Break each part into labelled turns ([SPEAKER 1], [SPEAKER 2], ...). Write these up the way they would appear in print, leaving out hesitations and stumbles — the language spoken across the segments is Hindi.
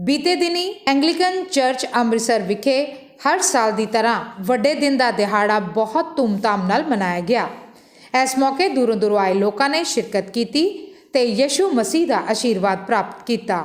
[SPEAKER 1] बीते दिनी एंग्लिकन चर्च अमृतसर विखे हर साल की तरह वड्डे दिन का दिहाड़ा बहुत धूमधाम नाल मनाया गया। इस मौके दूरों दूरों आए लोगों ने शिरकत की ते यशु मसीह का आशीर्वाद प्राप्त किया।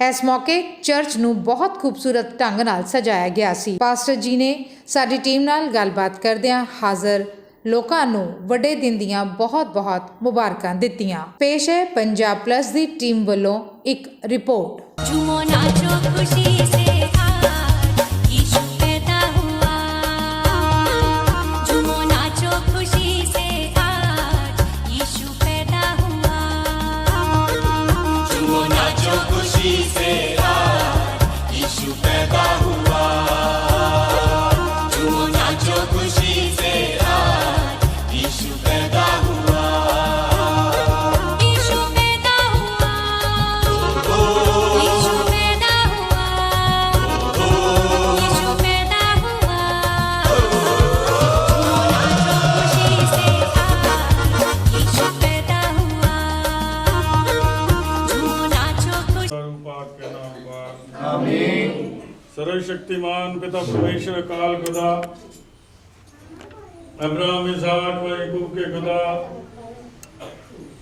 [SPEAKER 1] इस मौके चर्च नूं बहुत खूबसूरत ढंग नाल सजाया गया सी। पास्टर जी ने साडी टीम नाल गलबात करदियां हाज़र लोकां नूं वड्डे दिन दीयां बहुत बहुत मुबारकां दित्तियां। पेश है पंजाब प्लस दी टीम वालों एक रिपोर्ट।
[SPEAKER 2] झूमो नाचो खुशी से आज यीशु पैदा हुआ। झूमो नाचो खुशी से आज यीशु पैदा हुआ।
[SPEAKER 3] झूमो नाचो खुशी से आज यीशु पैदा हुआ। झूमो नाचो खुशी से आज यीशु पैदा हुआ।
[SPEAKER 2] यीशु पैदा हुआ। यीशु पैदा हुआ। यीशु पैदा हुआ। झूमो नाचो खुशी से आज यीशु पैदा हुआ। झूमो नाचो खुशी।
[SPEAKER 4] पाक के नाम पर आमीन। सर्वशक्तिमान पिता परमेश्वर अकाल खुदा, अब्राहम इसहाक व याकूब के खुदा,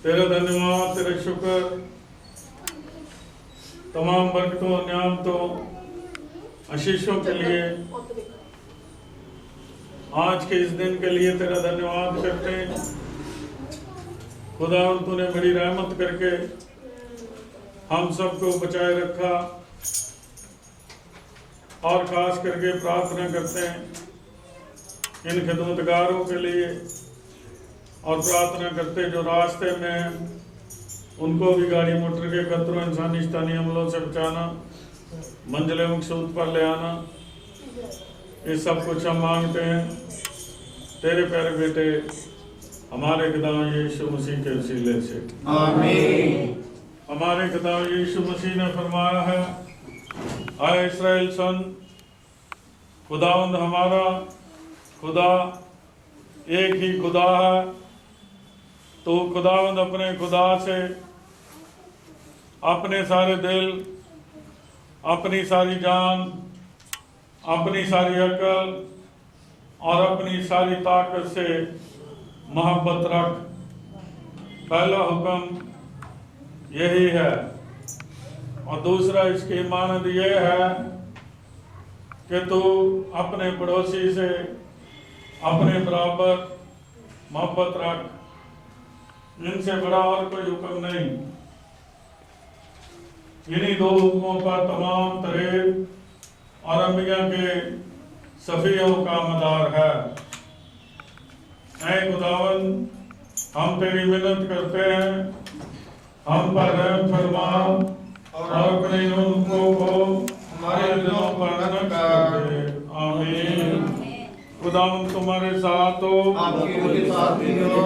[SPEAKER 4] तेरा धन्यवाद, तेरा शुक्र, तमाम बरकतों नियामतों आशीषों के लिए, आज के इस दिन के लिए तेरा धन्यवाद करते हैं। खुदा तूने बड़ी रहमत करके हम सबको बचाए रखा और खास करके प्रार्थना करते हैं इन खिदमतगारों के लिए और प्रार्थना करते जो रास्ते में उनको भी गाड़ी मोटर के खतरों इंसानी स्थानीय हमलों से बचाना, मंजिल मकसूद पर ले आना, ये सब कुछ हम मांगते हैं तेरे प्यारे बेटे हमारे खुदा यीशु मसीह के वसीले से आमीन। हमारे खुदा यीशु मसीह ने फरमाया है, आए इस्राएल सन, खुदावंद हमारा खुदा एक ही खुदा है। तो खुदावंद अपने खुदा से अपने सारे दिल, अपनी सारी जान, अपनी सारी अकल और अपनी सारी ताकत से मोहब्बत रख। पहला हुक्म यही है और दूसरा इसकी मानद यह है कि तू अपने पड़ोसी से अपने बराबर मोहब्बत रख। इनसे बड़ा और कोई हुक्म नहीं। इन्हीं दो हुक्मों पर तमाम तरीब और अंबिया के सफियों का मदार है। ऐ खुदावन, हम तेरी मिन्नत करते हैं, हम पर रहम फरमा और अपने हुक्मों को हमारे दिलों पर न कर दे। आमीन। खुदावंद तुम्हारे साथ हो,
[SPEAKER 3] आपके साथ भी हो।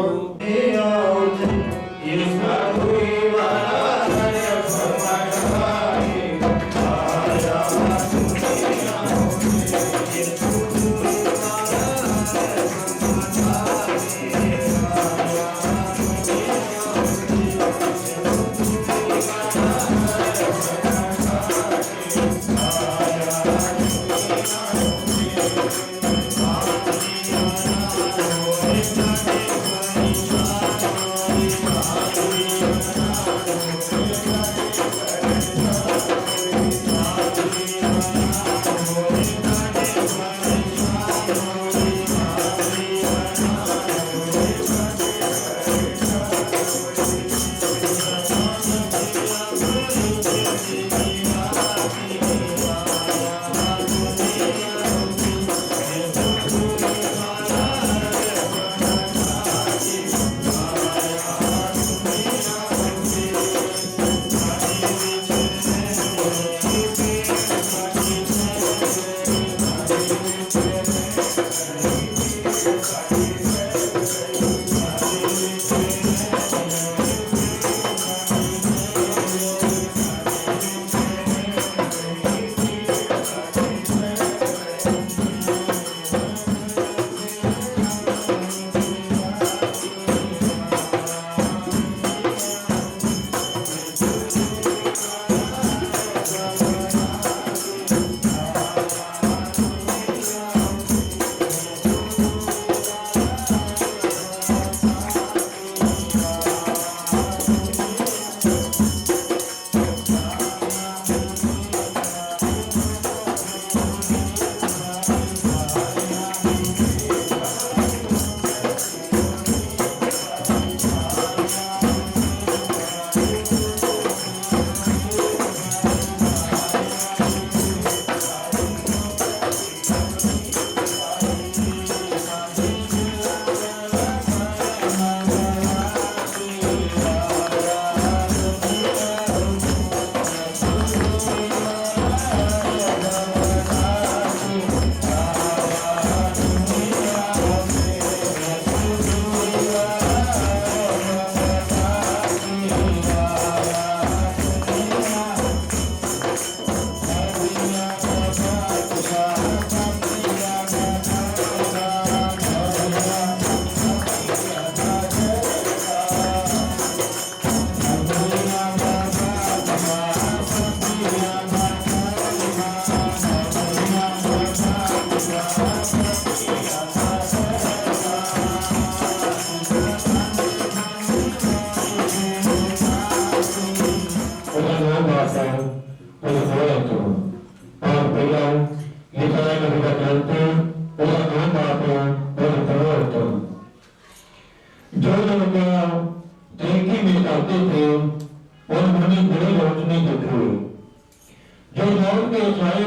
[SPEAKER 5] जो मौत के छाए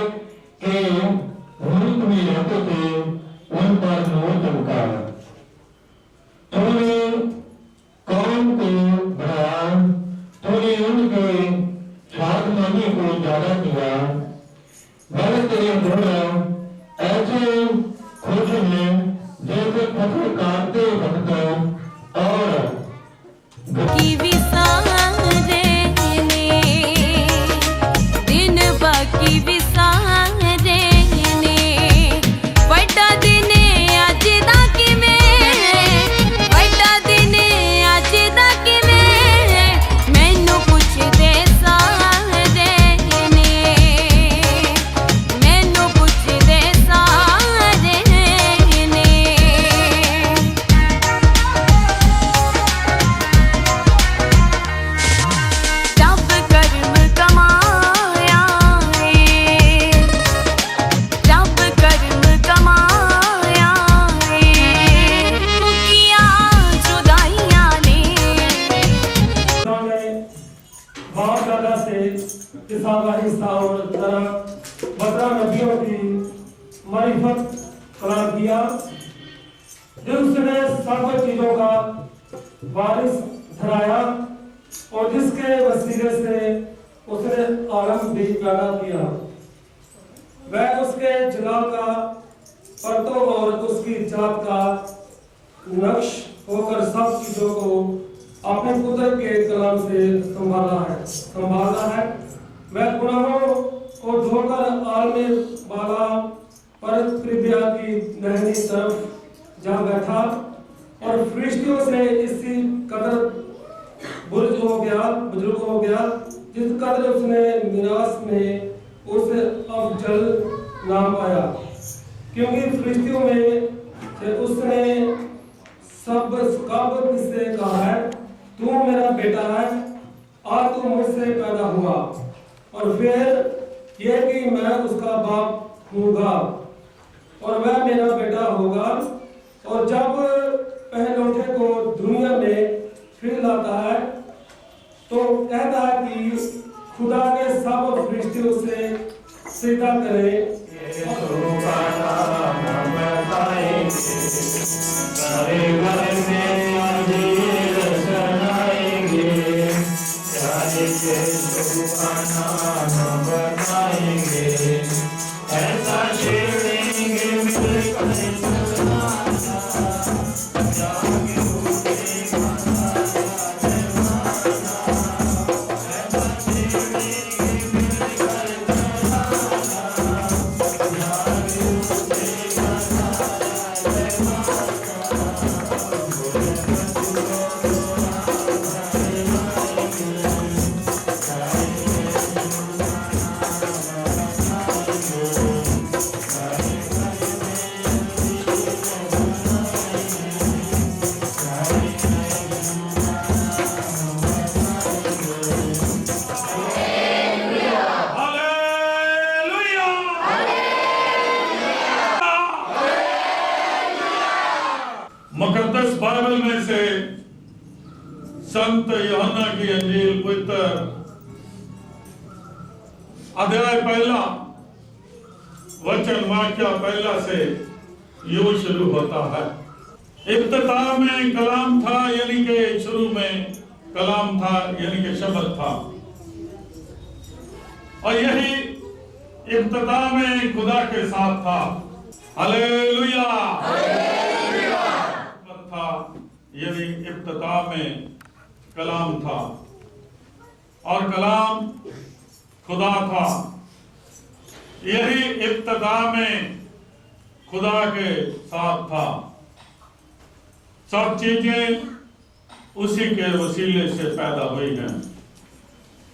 [SPEAKER 5] के रूप में रहते थे उन पर नूर चमका। तूने कौम को बढ़ाया, तूने उनके छात्रमानी को ज्यादा किया। बड़े तेरे गुण ऐसे खुश हैं जैसे पत्थर काटते वक्त और
[SPEAKER 2] की विसारे ने दिन बाकी विसारे ने वड्डा दिने अज दा किवें वड्डा दिने अज दा किवें मैनू पुछदे सारे ने मैनू पुछदे सारे ने जब कर्म कमाया जब कर्म कमाया मुकिया जुदाइयां ने
[SPEAKER 6] उन्होंने बहुत ज़्यादा से किसावा हिस्सा और तरह 12 नबियों की मारिफत कलाम किया, जिसने सब चीज़ों का वारिस ठहराया और जिसके वसीले से उसने आलम भी पैदा किया। वह उसके जलाल का परतों और उसकी जात का नक्श होकर सब चीजों को अपने कुदरत के कलाम से संभाला है। वह गुनाहों को धोकर आलम वाला पर कृपया की दहनी तरफ जा बैठा और फरिश्तों से इसी कदर बुजुर्ग हो गया जिस कदर उसने मिरास में उसे अफजल नाम पाया, क्योंकि फरिश्तों में से उसने सब कब से कहा है तू मेरा बेटा है और तू मुझसे पैदा हुआ, और फिर यह कि मैं उसका बाप हूँगा और वह मेरा बेटा होगा। और जब पहलौठे को दुनिया में फिर लाता है तो कहता है कि खुदा के सब फरिश्ते उसे सीधा करें।
[SPEAKER 4] मुकद्दस बाइबल में से संत यूहन्ना की अंजील पवित्र अध्याय 1 वचन वाक्य 1 से यूं शुरू होता है। इब्तिदा में कलाम था, यानी कि शुरू में कलाम था, यानी कि शब्द था, और यही इब्तिदा में खुदा के साथ था। हालेलुया था, यानी इब्तिदा में कलाम था और कलाम खुदा था। यही इब्तिदा में खुदा के साथ था। सब चीजें उसी के वसीले से पैदा हुई हैं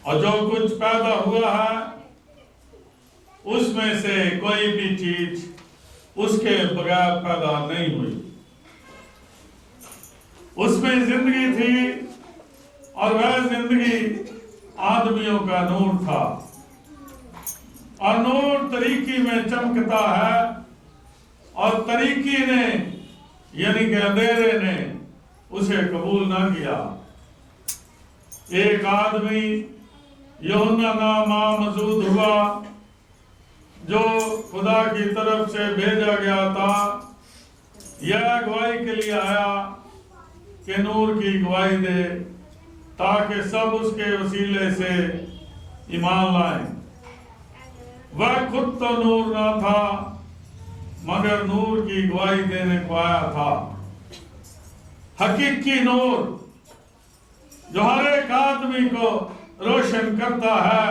[SPEAKER 4] और जो कुछ पैदा हुआ है उसमें से कोई भी चीज उसके बगैर पैदा नहीं हुई। उसमें जिंदगी थी और वह जिंदगी आदमियों का नूर था, और नूर तरीकी में चमकता है और तरीकी ने यानी कि अंधेरे ने उसे कबूल ना किया। एक आदमी यूहन्ना नाम मौजूद हुआ जो खुदा की तरफ से भेजा गया था, यह गवाही के लिए आया कि नूर की गवाही दे, ताकि सब उसके वसीले से ईमान लाएं। वह खुद तो नूर ना था, मगर नूर की गवाही देने को आया था। हकीकी नूर जो हर एक आदमी को रोशन करता है,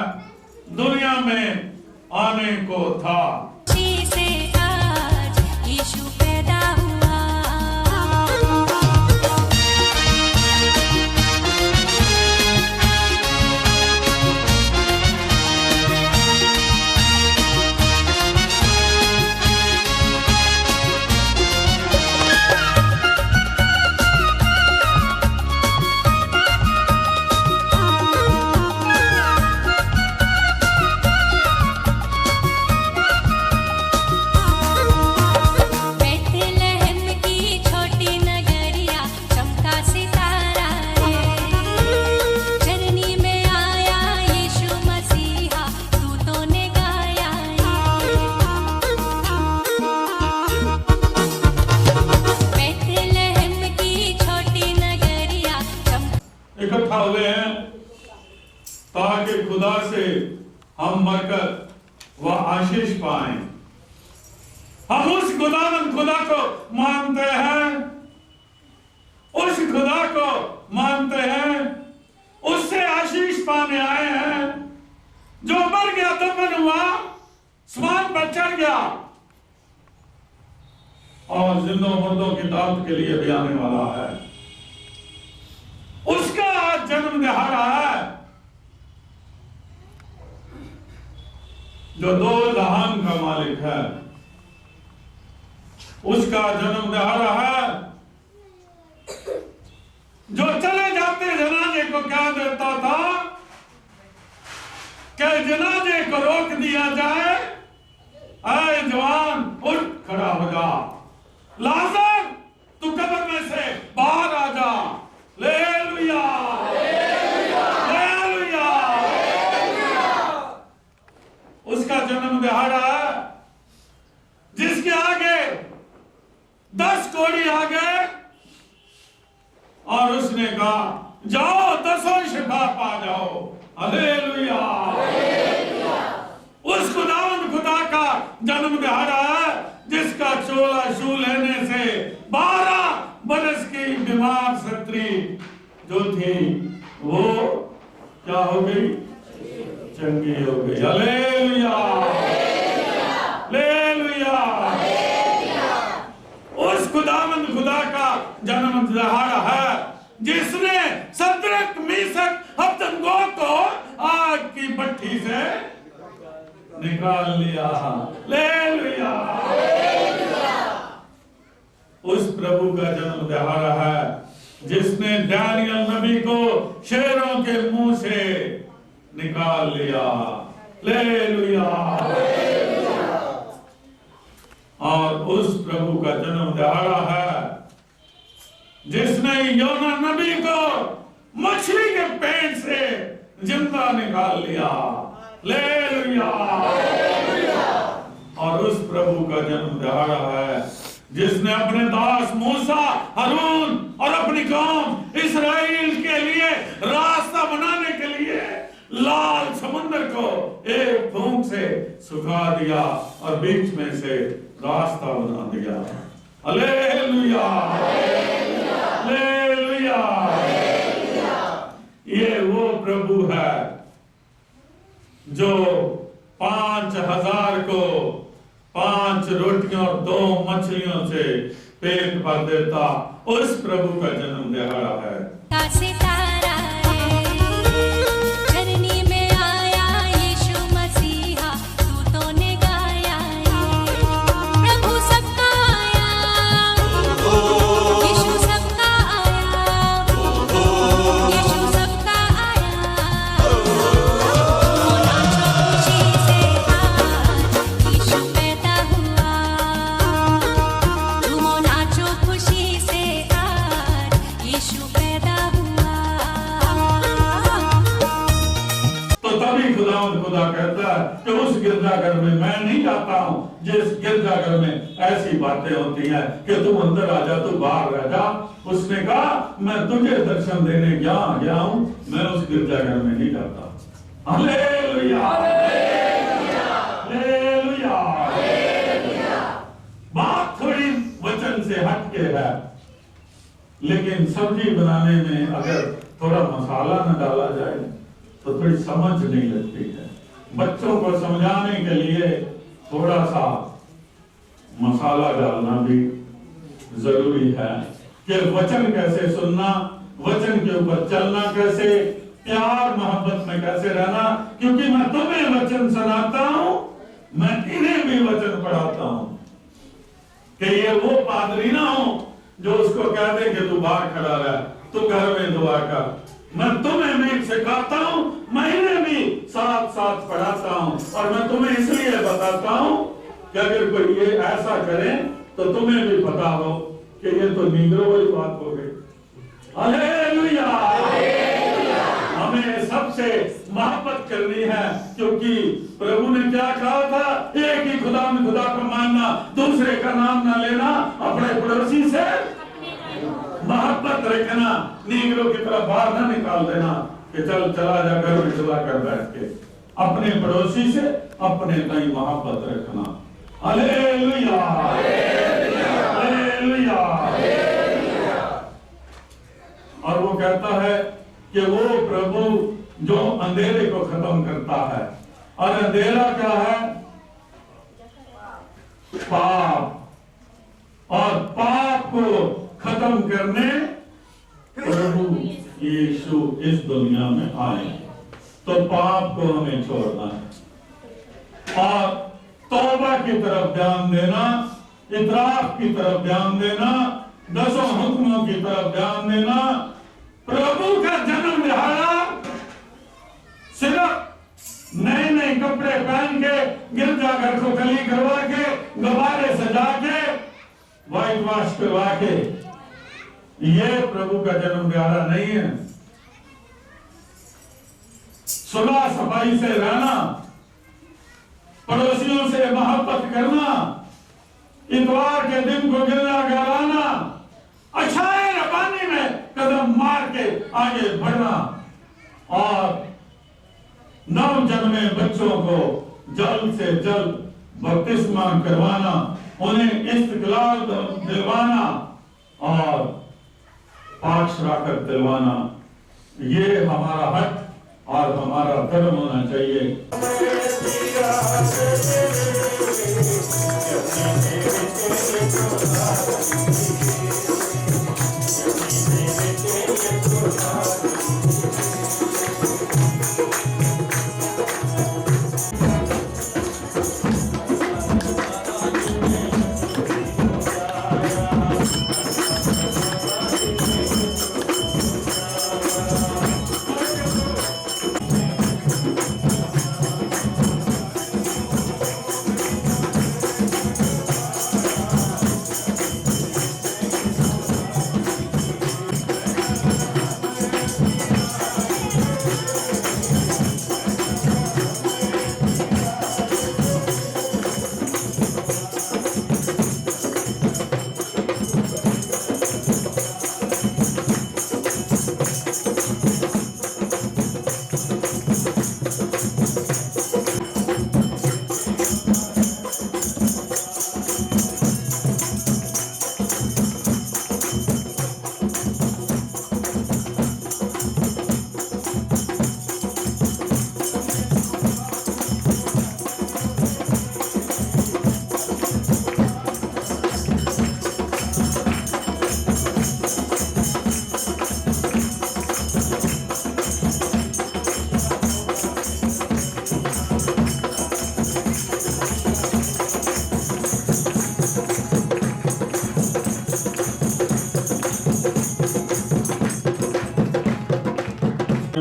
[SPEAKER 4] दुनिया में आने को था।
[SPEAKER 2] खुशी से आज यीशु पैदा हुआ। बेथलेहम की छोटी नगरिया चमका सितारा रे, जननी में आया यीशु मसीहा, दूतों ने गाया बेथलेहम की छोटी नगरिया
[SPEAKER 4] इकट्ठा हुए हैं ताकि खुदा से हम बरकत व आशीष पाएं। हम उस खुदा को मानते हैं, उस खुदा को मानते हैं, उससे आशीष पाने आए हैं, जो मर गया दफन हुआ, आसमान पर चढ़ गया और जिंदों मुर्दों की दावत के लिए भी आने वाला है। उसका आज जन्म दिहाड़ा है, जो दो जहान का मालिक है। उसका जन्म दिहाड़ा है, जो चले जाते जनाजे को क्या देता था कि जनाजे को रोक दिया जाए, ऐ जवान उठ खड़ा हो जा, लाजर तू कब्र में से बाहर आ जा। लेलुया, लेलुया। उसका जन्म दिहाड़ा है, जिसके आगे 10 कोड़ी आ गए और उसने कहा जाओ 10 शिफा पा जाओ। हालेलुया। उस खुदा का जन्म दिहाड़ा है, जिसका चोला छू लेने से 12 बरस की बीमार स्त्री जो थी वो क्या हो गई? चंगी हो गई। Hallelujah, hallelujah. उस खुदा का जन्म दिहाड़ा है, जिसने सदरक मीसक अबदनगो को आग की भट्टी से निकाल लिया। हालेलुया। उस प्रभु का जन्म दिहाड़ा है, जिसने दानियल नबी को शेरों के मुंह से निकाल लिया। हालेलुया। और उस प्रभु का जन्म दिहाड़ा है, जिसने योना नबी को मछली के पेट से जिंदा निकाल लिया। हालेलुया। और उस प्रभु का जन्म दिहाड़ा है, जिसने अपने दास मूसा, हारून और अपनी कौम इस्राएल के लिए रास्ता बनाने के लिए लाल समुद्र को एक फूंक से सुखा दिया और बीच में से रास्ता बना दिया। Hallelujah, hallelujah. ये वो प्रभु है जो 5000 को 5 रोटियों और 2 मछलियों से पेट भर देता। उस प्रभु का जन्म दिहाड़ा है।
[SPEAKER 2] का सितारा जननी में आया यीशु मसीहा, दूतों ने गाया प्रभु सबका आया, यीशु सबका आया, यीशु सबका आया। खुशी से आज यीशु पैदा हुआ, झूमो नाचो खुशी से आज यीशु पैदा
[SPEAKER 4] गिरजाघर में मैं नहीं जाता हूँ, जिस गिरजाघर में ऐसी बातें होती हैं कि तू अंदर आ जा, तू बाहर रह जा, उसने कहा मैं तुझे दर्शन देने गया हूँ, मैं उस गिरजाघर में नहीं जाता। Hallelujah, hallelujah. बात थोड़ी वचन से हटके है, लेकिन सब्जी बनाने में अगर थोड़ा मसाला न डाला जाए तो थोड़ी समझ नहीं लगती है। बच्चों को समझाने के लिए थोड़ा सा मसाला डालना भी जरूरी है कि वचन कैसे सुनना, वचन के ऊपर चलना कैसे, प्यार मोहब्बत में कैसे रहना। क्योंकि मैं तुम्हें वचन सुनाता हूं, मैं इन्हें भी वचन पढ़ाता हूं, कि ये वो पादरी ना हो जो उसको कह दे कि तू बाहर खड़ा रह, तू घर में दुआ कर। मैं तुम्हें भी सिखाता हूं, मैं इन्हें भी साथ साथ पढ़ाता हूं, और मैं तुम्हें इसलिए बताता हूं कि अगर कोई ये ऐसा करे तो तुम्हें भी पता हो कि ये तो नीग्रो वाली बात हो गई। हालेलुया। हमें सबसे मोहब्बत करनी है, क्योंकि प्रभु ने क्या कहा था, एक ही खुदा में खुदा को मानना, दूसरे का नाम ना लेना, अपने पड़ोसी से मोहब्बत रखना, नीगरों की तरफ बाहर ना निकाल देना कि चल चला जा घर में चला कर बैठ के। अपने पड़ोसी से अपने ताई मोहब्बत रखना। Hallelujah, hallelujah. और वो कहता है कि वो प्रभु जो अंधेरे को खत्म करता है, और अंधेरा क्या है, पाप, और पाप को खत्म करने प्रभु यीशु इस दुनिया में आए। तो पाप को हमें छोड़ना है और तौबा की तरफ ध्यान देना, इतराफ की तरफ ध्यान देना, 10 हुक्मों की तरफ ध्यान देना। प्रभु का जन्म दिहाड़ा सिर्फ नए नए कपड़े पहन के, गिरजाघर को कली करवा के, गुब्बारे सजा के, व्हाइट वॉश करवा के, ये प्रभु का जन्म दिहाड़ा नहीं है। सुलह सफाई से रहना, पड़ोसियों से मोहब्बत करना, इतवार के दिन को गिरजाघर आना, अच्छाई रबानी में कदम मार के आगे बढ़ना, और नव जन्मे बच्चों को जल्द से जल्द बपतिस्मा करवाना, उन्हें इस्तिकलाल दिलवाना और पाठशाला दिलवाना, ये हमारा हक और हमारा धर्म होना चाहिए।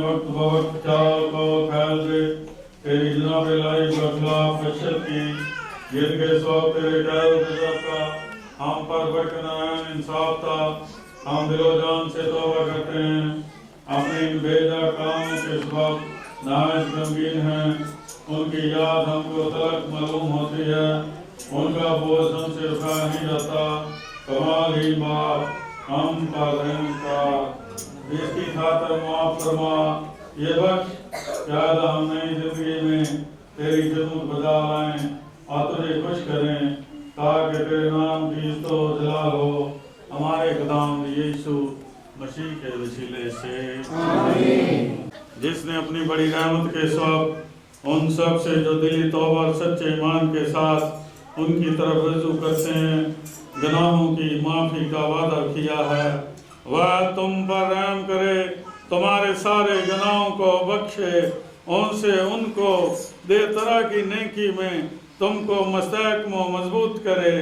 [SPEAKER 4] वक्त बवक्त चाल को ख्याल से तेरी जनाब इलाही के खिलाफ बशर की, जिनके सौ तेरे ख्याल का हम पर बरकरार इंसाफ था, हम दिलो जान से तौबा करते हैं, अपने इन बेजा कामों के सबब नाइस गमगीन हैं, उनकी याद हमको तलक मालूम होती है, उनका बोझ हमसे उठाया नहीं जाता। कमाल ही बाप हम पर रहम का, इसकी खातर माफ फरमा, ये बख्श क्या हम नई जिंदगी में तेरी खिदमत बजा लाएं और तुझे खुश करें, ताकि तेरे नाम की तो जलाल हो हमारे खुदावंद यीशु मसीह के वसीले से। आमीन। जिसने अपनी बड़ी रहमत के सब उन सब से जो दिली तौबा और सच्चे ईमान के साथ उनकी तरफ रुजू करते हैं, गुनाहों की माफी का वादा किया है, वह तुम पर रहम करे, तुम्हारे सारे गुनाहों को बख्शे, उनसे उनको दे तरह की नेकी में तुमको मुस्तहकम व मजबूत करे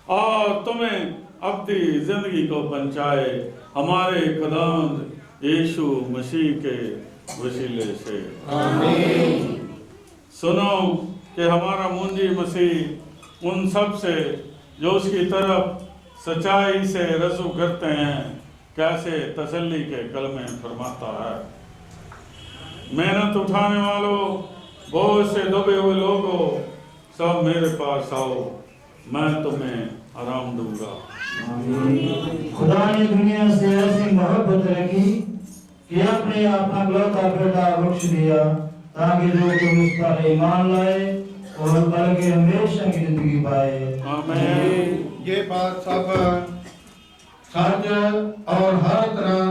[SPEAKER 4] और तुम्हें अपनी जिंदगी को पहुंचाए हमारे खुदावंद यीशु मसीह के वसीले से। आमीन। सुनो कि हमारा मुंजी मसीह उन सब से जो उसकी तरफ सच्चाई से रजू करते हैं कैसे तसल्ली के कलमे फरमाता है। मेहनत उठाने वालों, बोझ से दबे हुए लोगों, सब मेरे पास आओ, मैं तुम्हें आराम दूंगा।
[SPEAKER 5] खुदा ने दुनिया से ऐसी मोहब्बत रखी कि अपने अपना इकलौता बेटा बख्श दिया, ताकि जो तुम इस पर ईमान लाए और बल्कि हमेशा की जिंदगी पाए।
[SPEAKER 4] आमीन।
[SPEAKER 7] ये बात सब सच और हर तरह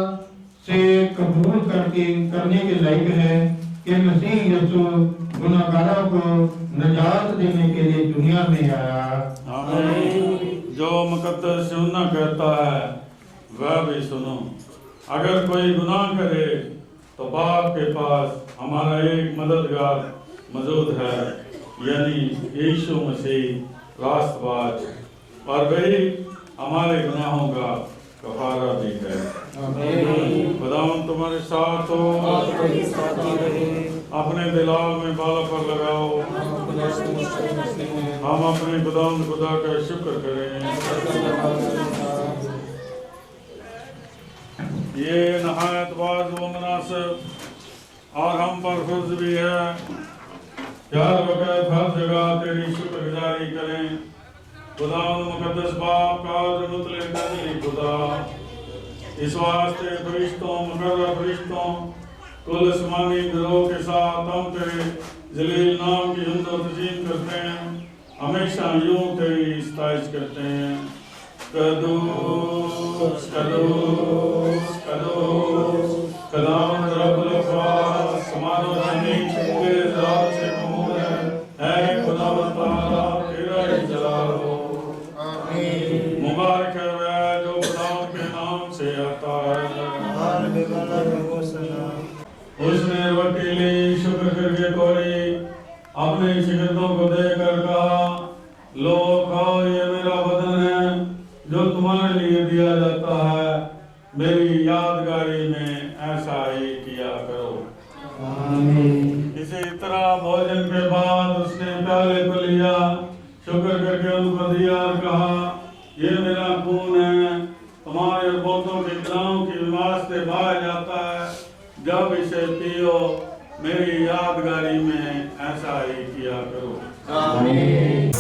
[SPEAKER 7] से कबूल करने के लायक है कि मसीह यीशु गुनाहगारों को निजात देने के लिए दुनिया में आया।
[SPEAKER 4] आमीन। जो मुकद्दस यूहन्ना कहता है वह भी सुनो, अगर कोई गुनाह करे तो बाप के पास हमारा एक मददगार मौजूद है, यानी यीशु मसीह रास्तबाज, और वही हमारे गुनाहों का कफारा भी है। खुदावंद तुम्हारे साथ हो, अपने दिलाव में बाला पर लगाओ, हम अपने खुदावंद खुदा का शुक्र करें। ये नहायत बाज़ व मुनासिब और हम पर फर्ज भी है कि हर वक्त हर जगह तेरी शुक्रगुजारी करें। खुदावंद मुकद्दस बाप का मुतलक अज़ली खुदा, इस वास्ते फरिश्तों मुकर्रर फरिश्तों कुल आसमानी गिरोह के साथ हम तेरे जलील नाम की हिम्मत और तज़ीम करते हैं, हमेशा यूं तेरी इस्ताइश करते हैं। कदूस कदूस कदूस खुदावंद रब्बुल अफ़वाह, समानो ज़मीन के ज़ात से ममूर है खुदावंद ताला तेरा ही जलाल हो। आमीन। मुबारक है वह जो खुदावंद के नाम से आता है। उसने वकीली शुक्र करके कोरी अपने शिगिर्दों को देकर कहा, लो खाओ, ये मेरा बदन है जो तुम्हारे लिए दिया जाता है, मेरी यादगारी में ऐसा ही किया करो। आमीन। इसी तरह भोजन के बाद उसने प्याले को लिया, शुक्र करके उनको दिया और कहा, ये मेरा खून है, तुम्हारे और बहुतों के गुनाहों की वास्ते बहाया जाता है, जब इसे पियो मेरी यादगारी में ऐसा ही किया करो। आमीन।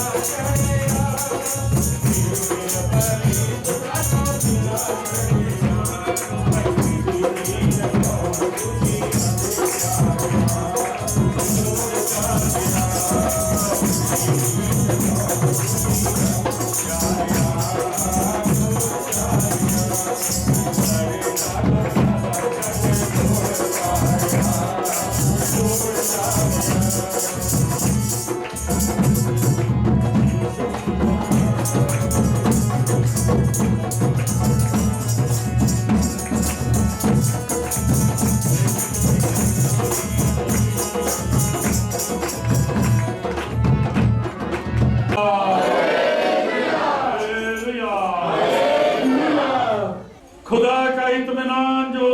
[SPEAKER 4] खुदा का इत्मीनान जो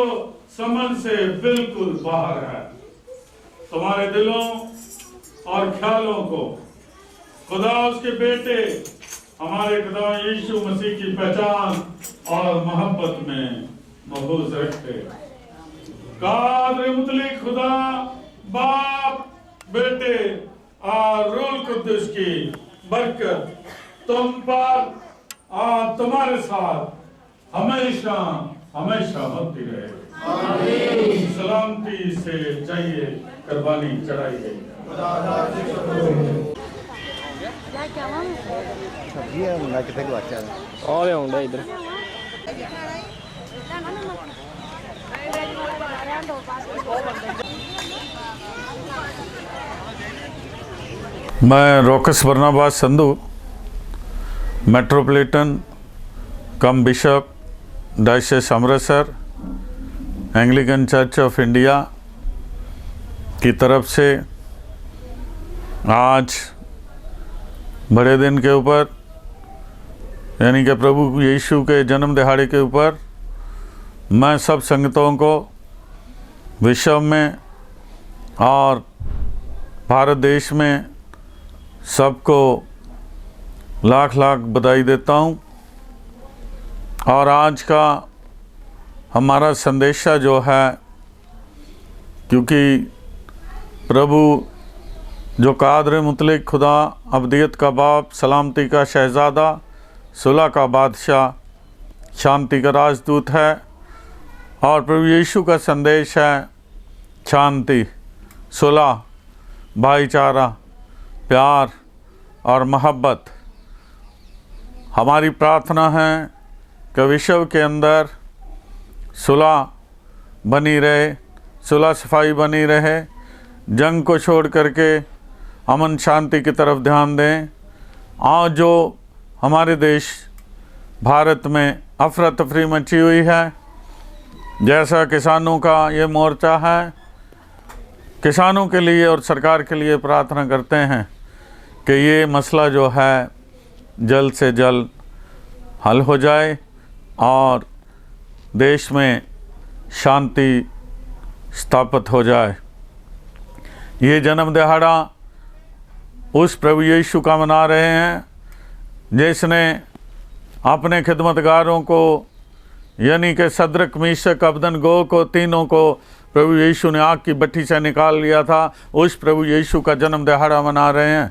[SPEAKER 4] समझ से बिल्कुल बाहर है, तुम्हारे दिलों और ख्यालों को खुदा उसके बेटे हमारे खुदा यीशु मसीह की पहचान और मोहब्बत में महफूज रखे। कादर मुतलिक खुदा बाप बेटे और रूह कुद्दुस की बरकत तुम पर और तुम्हारे साथ हमेशा हमेशा होती रहे। सलामती से जाइए, कुर्बानी चढ़ाई गई।
[SPEAKER 8] और आउंडा इधर
[SPEAKER 4] मैं Rocus Barnabas Sandhu, metropolitan cum bishop diocese Amritsar Anglican Church of India की तरफ से आज बड़े दिन के ऊपर यानी कि प्रभु यीशु के जन्म दिहाड़े के ऊपर मैं सब संगतों को विश्व में और भारत देश में सबको लाख लाख बधाई देता हूँ। और आज का हमारा संदेशा जो है, क्योंकि प्रभु जो कादर मुतलक खुदा, अब्दियत का बाप, सलामती का शहज़ादा, सुलह का बादशाह, शांति का राजदूत है, और प्रभु यीशु का संदेश है शांति, सुलह, भाईचारा, प्यार और मोहब्बत। हमारी प्रार्थना है कि विश्व के अंदर सुलह बनी रहे, सुलह सफाई बनी रहे, जंग को छोड़ करके अमन शांति की तरफ ध्यान दें। आज जो हमारे देश भारत में अफरा तफरी मची हुई है, जैसा किसानों का ये मोर्चा है, किसानों के लिए और सरकार के लिए प्रार्थना करते हैं कि ये मसला जो है जल्द से जल्द हल हो जाए और देश में शांति स्थापित हो जाए। ये जन्म दिहाड़ा उस प्रभु यीशु का मना रहे हैं जिसने अपने खिदमतगारों को यानी कि सदरक, मीशक, अबदनगो को तीनों को प्रभु यीशु ने आग की भट्टी से निकाल लिया था। उस प्रभु यीशु का जन्म दिहाड़ा मना रहे हैं,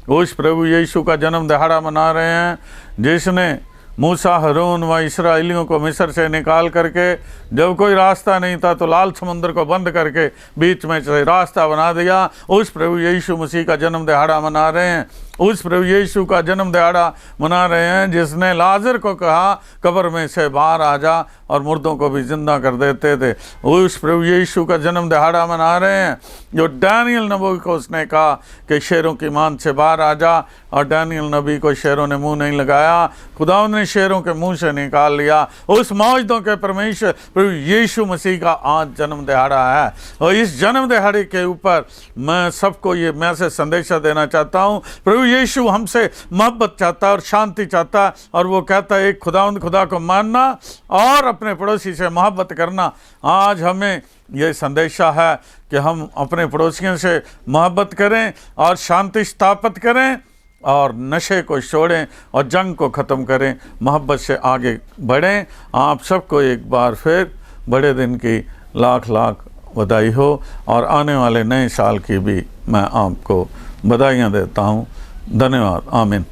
[SPEAKER 4] उस प्रभु यीशु का जन्म दिहाड़ा मना रहे हैं जिसने मूसा, हारून व इस्राएलियों को मिस्र से निकाल करके, जब कोई रास्ता नहीं था तो लाल समुद्र को बंद करके बीच में से रास्ता बना दिया। उस प्रभु यीशु मसीह का जन्म दिहाड़ा मना रहे हैं, उस प्रभु यीशु का जन्म दिहाड़ा मना रहे हैं जिसने लाजर को कहा कब्र में से बाहर आ जा और मुर्दों को भी जिंदा कर देते थे। उस प्रभु यीशु का जन्म दिहाड़ा मना रहे हैं जो डैनियल नबी को उसने कहा कि शेरों की मान से बाहर आ जा, और डैनियल नबी को शेरों ने मुंह नहीं लगाया, खुदा ने शेरों के मुंह से निकाल लिया। उस मौजूदों के परमेश्वर प्रभु यीशु मसीह का आज जन्म दिहाड़ा है, और इस जन्म दिहाड़े के ऊपर मैं सबको ये मैसेज संदेशा देना चाहता हूँ। प्रभु यीशु हमसे मोहब्बत चाहता है और शांति चाहता है, और वो कहता है एक खुदा को मानना और अपने पड़ोसी से मोहब्बत करना। आज हमें ये संदेशा है कि हम अपने पड़ोसियों से मोहब्बत करें और शांति स्थापित करें और नशे को छोड़ें और जंग को ख़त्म करें, मोहब्बत से आगे बढ़ें। आप सबको एक बार फिर बड़े दिन की लाख लाख बधाई हो, और आने वाले नए साल की भी मैं आपको बधाइयाँ देता हूँ। धन्यवाद। आमीन।